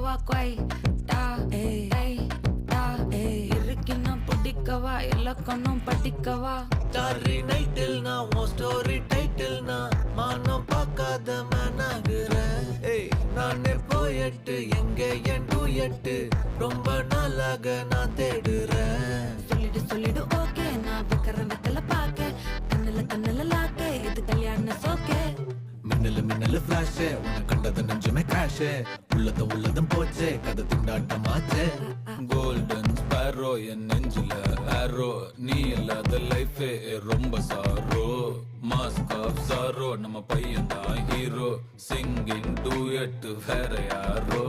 பிடிக்கவா கொய் டா ஏய் டா இருக்குன்னா பிடிக்கவா இலக்கணம் படிக்கவா ஸ்டாரி நைட்டில் நான் உன் ஸ்டோரி டைட்டில் நான் மானம் பார்க்காத மனாகுறேன். நானே போயட்டு எங்க என் டூயட்டு ரொம்ப நாளாக நான் தேடுறேன். சொல்லிடு ஓகே நான் வைக்கிறேன் வெத்தல பாக்க கண்ணுல லாக்க இது கல்யாண சோக்கே மின்னலு ஃபிளாஷ் உன்னை கண்டது நெஞ்சுமே கிராஷ் உள்ளதும் போச்சே கதை திண்டாட்டமாச்சே. கோல்டன் ஸ்பேரோ என் நெஞ்சில ஆரோ நீ இல்லாத லைஃபே ரொம்ப சாரோ மாஸ்க் ஆஃப் சாரோ நம்ம பையன் தான் ஹீரோ சிங்கிங் டூயட் வேற யாரோ